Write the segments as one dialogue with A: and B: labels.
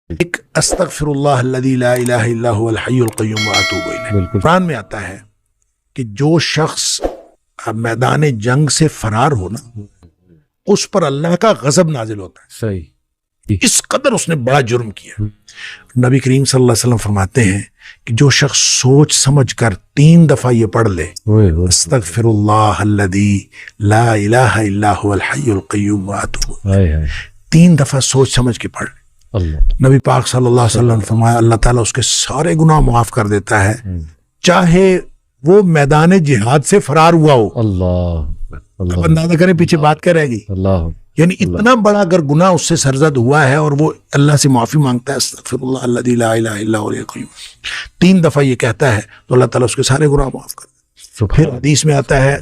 A: ایک استغفر اللہ الذی لا الہ الا هو الحی القیوم واتوب الیہ، قرآن میں آتا ہے کہ جو شخص میدان جنگ سے فرار ہو نا، اس پر اللہ کا غضب نازل ہوتا ہے۔
B: صحیح،
A: اس قدر اس نے بڑا جرم کیا۔ نبی کریم صلی اللہ علیہ وسلم فرماتے ہیں کہ جو شخص سوچ سمجھ کر 3 دفعہ یہ پڑھ لے، استغفر اللہ الذی لا الہ الا هو الحی القیوم واتوب، 3 دفعہ سوچ سمجھ کے پڑھ لے، نبی پاک صلی اللہ علیہ وسلم نے فرمایا اللہ تعالیٰ اس کے سارے گناہ معاف کر دیتا ہے، چاہے وہ میدان جہاد سے فرار ہوا ہو۔
B: اللہ
A: اندازہ کریں پیچھے بات کیا رہ گئی،
B: اللہ،
A: یعنی اتنا بڑا اگر گناہ اس سے سرزد ہوا ہے اور وہ اللہ سے معافی مانگتا ہے، استغفر اللہ الذی لا الہ الا هو القیوم، 3 دفعہ یہ کہتا ہے تو اللہ تعالیٰ اس کے سارے گناہ معاف کر دیتا ہے۔ پھر حدیث میں آتا ہے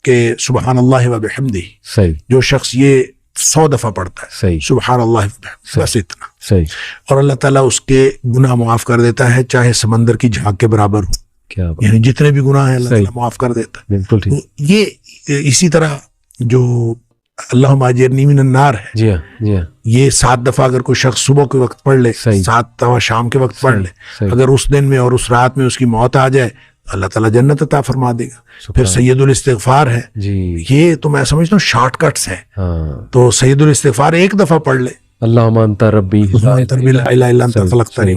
A: کہ سبحان اللہ و بحمدہ،
B: صحیح،
A: جو شخص یہ 100 دفعہ پڑھتا ہے،
B: صحیح،
A: سبحان اللہ و بحمدہ، بس اتنا،
B: صحیح،
A: اور اللہ تعالیٰ اس کے گناہ معاف کر دیتا ہے چاہے سمندر کی جھاگ کے برابر ہو،
B: کیا بات،
A: یعنی جتنے بھی گناہ ہیں اللہ تعالیٰ معاف کر دیتا ہے۔
B: بالکل ٹھیک،
A: تو یہ اسی طرح جو اللہم اجرنی من النار ہے،
B: جی ہاں، جی ہاں،
A: یہ 7 دفعہ اگر کوئی شخص صبح کے وقت پڑھ لے،
B: صحیح،
A: 7 دفعہ شام کے وقت پڑھ لے،
B: صحیح،
A: اگر اس دن میں اور اس رات میں اس کی موت آ جائے اللہ تعالیٰ جنت عطا فرما دے گا۔ پھر سید الاستغفار ہے،
B: جی،
A: یہ تو میں سمجھتا ہوں شارٹ کٹس ہیں،
B: ہاں،
A: تو سید الاستغفار 1 دفعہ پڑھ لے،
B: اللہم انت ربی،
A: لا الہ الا انت خلقتنی،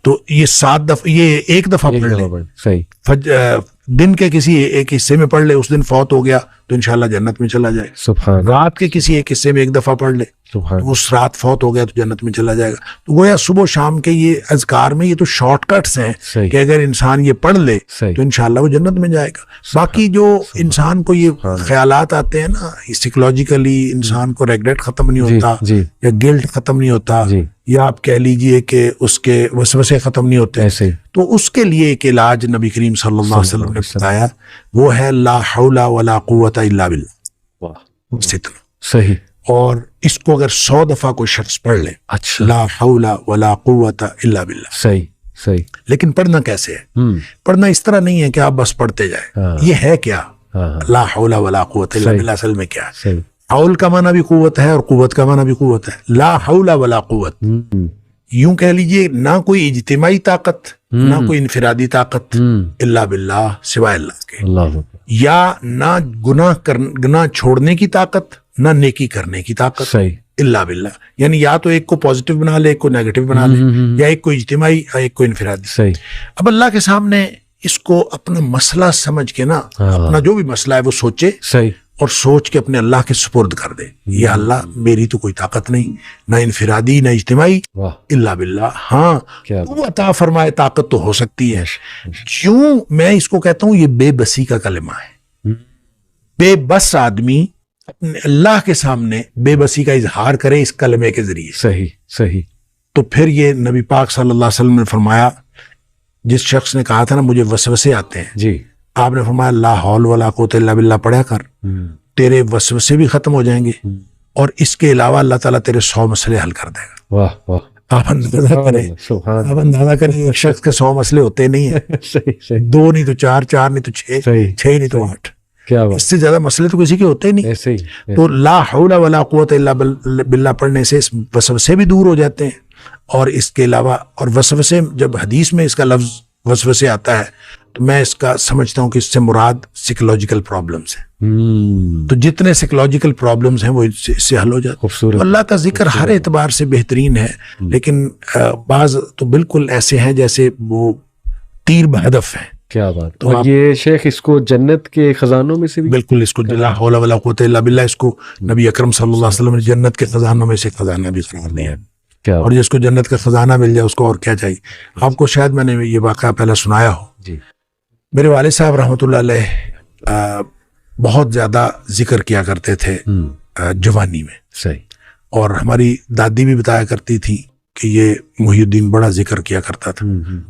A: تو یہ 7 دفعہ، یہ 1 دفعہ پڑھ لے،
B: صحیح،
A: دن کے کسی ایک حصے میں پڑھ لے، اس دن فوت ہو گیا تو انشاءاللہ جنت میں چلا جائے گا۔
B: سبحان،
A: رات کے کسی ایک حصے میں 1 دفعہ پڑھ لے
B: سبحان،
A: تو اس رات فوت ہو گیا تو جنت میں چلا جائے گا۔ تو گویا صبح و شام کے یہ اذکار میں یہ تو شارٹ کٹس ہیں
B: صحیح،
A: کہ اگر انسان یہ پڑھ لے
B: صحیح،
A: تو انشاءاللہ وہ جنت میں جائے گا۔ باقی جو انسان کو یہ خیالات آتے ہیں نا، سائیکولوجیکلی انسان کو ریگریٹ ختم نہیں ہوتا،
B: جی،
A: یا گلٹ ختم نہیں ہوتا،
B: جی،
A: یا آپ کہہ لیجئے کہ اس کے وسوسے ختم نہیں ہوتے،
B: ایسے،
A: تو اس کے لیے ایک علاج نبی کریم صلی اللہ علیہ وسلم نے بتایا، وہ ہے لا حول ولا قوت الا باللہ،
B: واہ،
A: بس اتنا۔
B: صحیح،
A: اور اس کو اگر 100 دفعہ کوئی شخص پڑھ لے،
B: اچھا،
A: لا حول ولا قوت الا باللہ،
B: صحیح، صحیح،
A: لیکن پڑھنا کیسے ہے؟ پڑھنا اس طرح نہیں ہے کہ آپ بس پڑھتے جائیں، یہ ہے کیا لا حول ولا قوت الا باللہ، اصل میں کیا ہے؟
B: صحیح،
A: حول کا معنی بھی قوت ہے اور قوت کا معنی بھی قوت ہے۔ لا حول ولا قوت، یوں کہہ لیجئے نہ کوئی اجتماعی طاقت نہ کوئی انفرادی طاقت الا باللہ، سوائے اللہ کے،
B: اللہ،
A: یا نہ گناہ چھوڑنے کی طاقت نہ نیکی کرنے کی طاقت
B: صحیح،
A: الا باللہ، یعنی یا تو ایک کو پازیٹیو بنا لے، ایک کو نیگیٹو بنا لے، یا ایک کو اجتماعی یا ایک کو انفرادی۔
B: صحیح،
A: اب اللہ کے سامنے اس کو اپنا مسئلہ سمجھ کے نا، اپنا جو بھی مسئلہ ہے وہ سوچے
B: صحیح،
A: اور سوچ کے اپنے اللہ کے سپرد کر دے، یا اللہ میری تو کوئی طاقت نہیں، نہ انفرادی نہ اجتماعی،
B: واہ،
A: الا باللہ، ہاں
B: کیا
A: تو عطا فرمائے طاقت تو ہو سکتی ہے۔ کیوں میں اس کو کہتا ہوں یہ بے بسی کا کلمہ ہے، بے بس آدمی اپنے اللہ کے سامنے بے بسی کا اظہار کرے اس کلمے کے ذریعے،
B: صحیح، صحیح،
A: تو پھر یہ نبی پاک صلی اللہ علیہ وسلم نے فرمایا، جس شخص نے کہا تھا نا مجھے وسوسے آتے ہیں،
B: جی،
A: آپ نے فرمایا لا حول ولا قوت الا باللہ پڑھا کر، تیرے وسوسے بھی ختم ہو جائیں گے، اور اس کے علاوہ اللہ تعالیٰ تیرے 100 مسئلے حل کر دے گا۔
B: واہ، واہ،
A: آپ اندازہ کریں،
B: سبحان،
A: آپ اندازہ کریں ایک شخص کے 100 مسئلے ہوتے نہیں ہیں،
B: صحیح، صحیح،
A: 2 نہیں تو 4، 4 نہیں تو 6،
B: صحیح،
A: 6 نہیں تو 8،
B: کیا بات،
A: اس سے زیادہ مسئلے تو کسی کے ہوتے نہیں۔
B: ایسے ہی،
A: تو لا حول ولا قوت الا باللہ پڑھنے سے اس وسوسے بھی دور ہو جاتے ہیں، اور اس کے علاوہ، اور وسوسے جب حدیث میں اس کا لفظ وسوسے آتا ہے تو میں اس کا سمجھتا ہوں کہ اس سے مراد سائیکولوجیکل پرابلمز ہیں، تو جتنے سائیکولوجیکل پرابلمز ہیں وہ اس سے حل ہو جاتے ہیں۔
B: خوبصورت،
A: اللہ کا ذکر ہر اعتبار سے بہترین ہے، لیکن بعض تو بالکل ایسے ہیں جیسے وہ تیر بہدف ہیں۔
B: کیا بات، اور یہ شیخ اس کو جنت کے خزانوں میں سے بھی،
A: بالکل، اس کو لا حول ولا قوت الا باللہ، اس کو نبی اکرم صلی اللہ علیہ وسلم نے جنت کے خزانوں میں سے خزانہ بھی قرار دیا ہے،
B: کیا،
A: اور جس کو جنت کا خزانہ مل جائے اس کو اور کیا چاہیے۔ آپ کو شاید میں نے یہ واقعہ پہلے سنایا ہو،
B: جی،
A: میرے والد صاحب رحمۃ اللہ علیہ بہت زیادہ ذکر کیا کرتے تھے جوانی میں،
B: صحیح،
A: اور ہماری دادی بھی بتایا کرتی تھی کہ یہ محی الدین بڑا ذکر کیا کرتا تھا،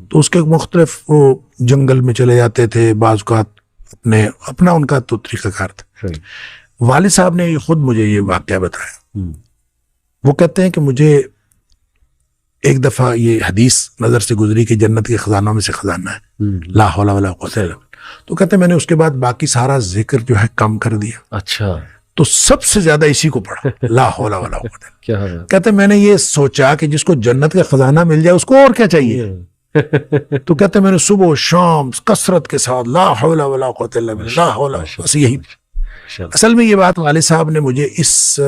A: تو اس کے مختلف وہ جنگل میں چلے جاتے تھے، بعض اوقات اپنا ان کا تو طریقہ کار تھا۔ والد صاحب نے خود مجھے یہ واقعہ بتایا، وہ کہتے ہیں کہ مجھے ایک دفعہ یہ حدیث نظر سے گزری کہ جنت کے خزانوں میں سے خزانہ ہے لا حول ولا قوت الا باللہ، تو کہتے ہیں میں نے اس کے بعد باقی سارا ذکر جو ہے کم کر دیا،
B: اچھا،
A: تو سب سے زیادہ اسی کو پڑھا، لا حول ولا قوت الا
B: کیا
A: باللہ۔ کہتے میں نے یہ سوچا کہ جس کو جنت کا خزانہ مل جائے اس کو اور کیا چاہیے؟ تو کہتے میں نے صبح و شام کثرت کے ساتھ لا حول ولا قوت الا باللہ، لا حول، بس یہی۔ اصل میں یہ بات والد صاحب نے مجھے اس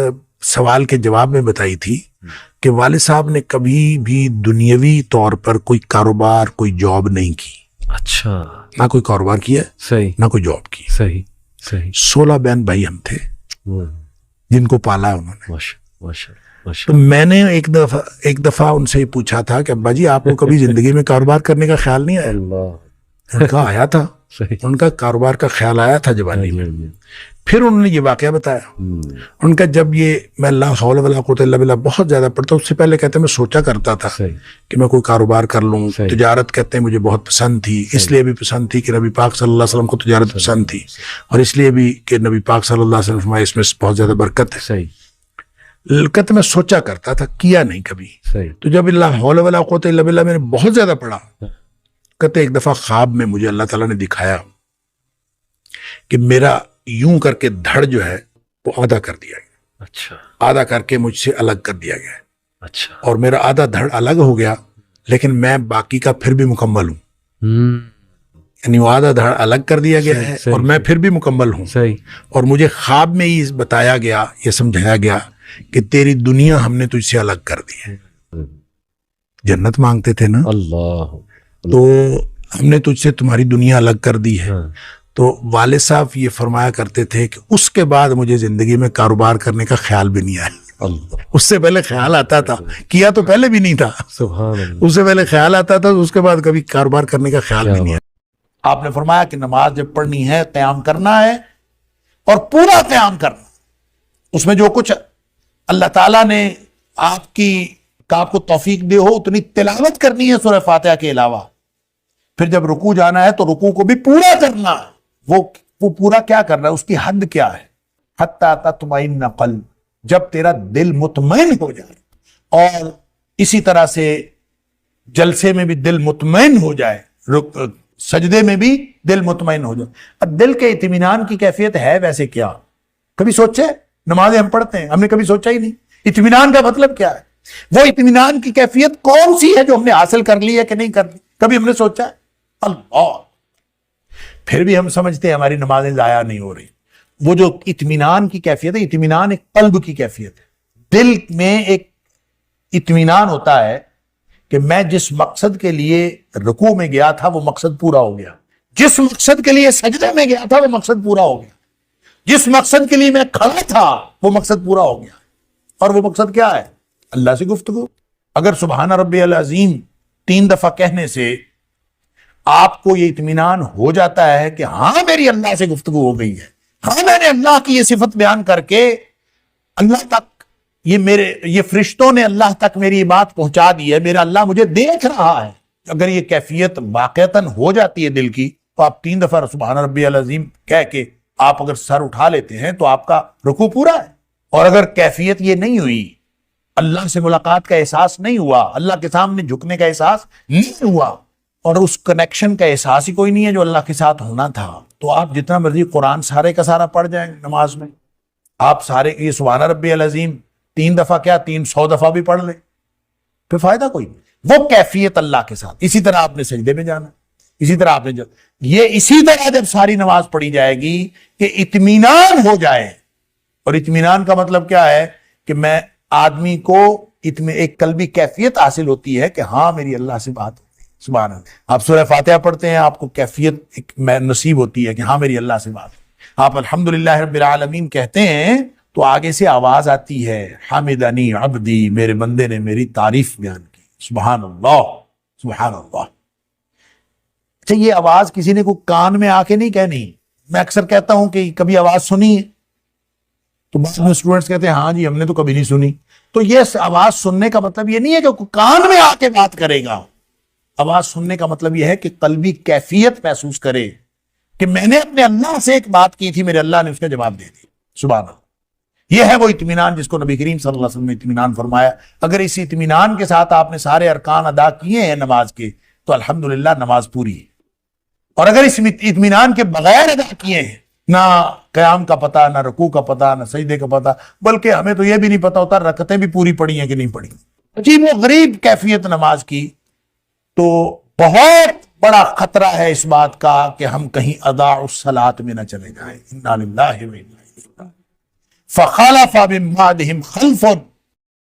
A: سوال کے جواب میں بتائی تھی کہ والد صاحب نے کبھی بھی دنیاوی طور پر کوئی کاروبار، کوئی جاب نہیں کی۔
B: اچھا،
A: نہ کوئی کاروبار کیا،
B: صحیح،
A: نہ کوئی جاب کی۔
B: صحیح صحیح،
A: 16 بہن بھائی ہم تھے جن کو پالا ہے انہوں نے۔
B: ماشاء
A: تو میں نے ایک دفعہ ان سے پوچھا تھا کہ ابا جی آپ کو کبھی زندگی میں کاروبار کرنے کا خیال نہیں آیا؟
B: اللہ،
A: ان کا آیا تھا، ان کا کاروبار کا خیال آیا تھا جوانی میں۔ پھر انہوں نے یہ واقعہ بتایا، ان کا جب یہ میں لا حول ولا قوت الا باللہ بہت زیادہ پڑھتا، اس سے پہلے کہتے ہیں میں سوچا کرتا تھا کہ میں کوئی کاروبار کر لوں، تجارت کہتے ہیں مجھے بہت پسند تھی، اس لیے بھی پسند تھی کہ نبی پاک صلی اللہ علیہ وسلم کو تجارت پسند تھی، اور اس لیے بھی کہ نبی پاک صلی اللہ علیہ وسلم فرمایا اس میں بہت زیادہ برکت ہے۔ کہتے میں سوچا کرتا تھا، کیا نہیں کبھی۔ تو جب لا حول ولا قوت الا باللہ میں نے بہت زیادہ پڑھا، کہتے ایک دفعہ خواب میں مجھے اللہ تعالیٰ نے دکھایا کہ میرا یوں کر کے دھڑ جو ہے وہ آدھا کر دیا گیا،
B: اچھا،
A: آدھا کر کے مجھ سے الگ کر دیا گیا،
B: اچھا،
A: اور میرا آدھا دھڑ الگ ہو گیا، لیکن میں باقی کا پھر بھی مکمل ہوں۔ یعنی وہ آدھا دھڑ الگ کر دیا گیا ہے اور میں پھر بھی مکمل ہوں۔ اور مجھے خواب میں ہی بتایا گیا، یہ سمجھایا گیا کہ تیری دنیا ہم نے تجھ سے الگ کر دی ہے۔ جنت مانگتے تھے نا،
B: اللہ،
A: تو ہم نے تجھ سے تمہاری دنیا الگ کر دی ہے۔ تو والد صاحب یہ فرمایا کرتے تھے کہ اس کے بعد مجھے زندگی میں کاروبار کرنے کا خیال بھی نہیں آیا۔
B: اللہ،
A: اس سے پہلے خیال آتا تھا، کیا تو پہلے بھی نہیں تھا،
B: سبحان اللہ،
A: اس سے پہلے خیال آتا تھا، اس کے بعد کبھی کاروبار کرنے کا خیال بھی نہیں آیا۔ آپ نے فرمایا کہ نماز جب پڑھنی ہے قیام کرنا ہے اور پورا قیام کرنا، اس میں جو کچھ اللہ تعالیٰ نے آپ کو توفیق دے ہو اتنی تلاوت کرنی ہے سورہ فاتحہ کے علاوہ۔ پھر جب رکوع جانا ہے تو رکوع کو بھی پورا کرنا ہے۔ وہ پورا کیا کرنا ہے، اس کی حد کیا ہے؟ حتی تطمئن قلب، جب تیرا دل مطمئن ہو جائے، اور اسی طرح سے جلسے میں بھی دل مطمئن ہو جائے، سجدے میں بھی دل مطمئن ہو جائے۔ اب دل کے اطمینان کی کیفیت ہے ویسے کیا؟ کبھی سوچے؟ نمازیں ہم پڑھتے ہیں، ہم نے کبھی سوچا ہی نہیں اطمینان کا مطلب کیا ہے؟ وہ اطمینان کی کیفیت کون سی ہے جو ہم نے حاصل کر لی ہے کہ نہیں کر لی؟ کبھی ہم نے سوچا ہے؟ اللہ، پھر بھی ہم سمجھتے ہیں ہماری نمازیں ضائع نہیں ہو رہی۔ وہ جو اطمینان کی کیفیت ہے، اطمینان ایک قلب کی کیفیت ہے۔ دل میں ایک اطمینان ہوتا ہے کہ میں جس مقصد کے لیے رکوع میں گیا تھا وہ مقصد پورا ہو گیا، جس مقصد کے لیے سجدے میں گیا تھا وہ مقصد پورا ہو گیا، جس مقصد کے لیے میں کھڑا تھا وہ مقصد پورا ہو گیا۔ اور وہ مقصد کیا ہے؟ اللہ سے گفتگو۔ اگر سبحان ربی العظیم 3 دفعہ کہنے سے آپ کو یہ اطمینان ہو جاتا ہے کہ ہاں میری اللہ سے گفتگو ہو گئی ہے، ہاں میں نے اللہ کی یہ صفت بیان کر کے اللہ تک یہ فرشتوں نے اللہ تک میری بات پہنچا دی ہے، میرا اللہ مجھے دیکھ رہا ہے، اگر یہ کیفیت واقعتاً ہو جاتی ہے دل کی، تو آپ 3 دفعہ سبحان ربی العظیم کہہ کے آپ اگر سر اٹھا لیتے ہیں تو آپ کا رکوع پورا ہے۔ اور اگر کیفیت یہ نہیں ہوئی، اللہ سے ملاقات کا احساس نہیں ہوا، اللہ کے سامنے جھکنے کا احساس نہیں ہوا، اور اس کنیکشن کا احساس ہی کوئی نہیں ہے جو اللہ کے ساتھ ہونا تھا، تو آپ جتنا مرضی قرآن سارے کا سارا پڑھ جائیں نماز میں، آپ سارے یہ سبحان ربی العظیم 3 دفعہ کیا 300 دفعہ بھی پڑھ لیں، پھر فائدہ کوئی نہیں۔ وہ کیفیت اللہ کے ساتھ۔ اسی طرح آپ نے سجدے میں جانا، اسی طرح آپ نے اسی طرح جب ساری نماز پڑھی جائے گی کہ اطمینان ہو جائے، اور اطمینان کا مطلب کیا ہے کہ میں آدمی کو ایک قلبی کیفیت حاصل ہوتی ہے کہ ہاں میری اللہ سے بات ہوتی ہے۔ سبحان اللہ، آپ سورہ فاتحہ پڑھتے ہیں، آپ کو کیفیت ایک نصیب ہوتی ہے کہ ہاں میری اللہ سے بات ہے۔ آپ الحمدللہ رب العالمین کہتے ہیں تو آگے سے آواز آتی ہے، حمدنی عبدی، میرے بندے نے میری تعریف بیان کی، سبحان اللہ سبحان اللہ۔ اچھا، یہ آواز کسی نے کوئی کان میں آ کے نہیں کہنی۔ میں اکثر کہتا ہوں کہ کبھی آواز سنی ہے، تو بعض میں اسٹوڈنٹس کہتے ہیں ہاں جی ہم نے تو کبھی نہیں سنی۔ تو یہ آواز سننے کا مطلب یہ نہیں ہے کہ کان میں آ کے بات کرے گا، آواز سننے کا مطلب یہ ہے کہ قلبی کیفیت محسوس کرے کہ میں نے اپنے اللہ سے ایک بات کی تھی، میرے اللہ نے اس کا جواب دے دیا، سبحان اللہ۔ یہ ہے وہ اطمینان جس کو نبی کریم صلی اللہ علیہ وسلم نے اطمینان فرمایا۔ اگر اس اطمینان کے ساتھ آپ نے سارے ارکان ادا کیے ہیں نماز کے تو الحمدللہ نماز پوری ہے، اور اگر اس اطمینان کے بغیر ادا کیے ہیں نہ قیام کا پتہ، نہ رکوع کا پتہ، نہ سجدے کا پتہ، بلکہ ہمیں تو یہ بھی نہیں پتہ ہوتا رکعتیں بھی پوری پڑی ہیں کہ نہیں پڑی. عجیب و غریب کیفیت نماز کی. تو بہت بڑا خطرہ ہے اس بات کا کہ ہم کہیں اضاعوا الصلاۃ میں نہ چلے جائیں. انا للہ و انا الیہ راجعون. فخلف من بعدہم خلف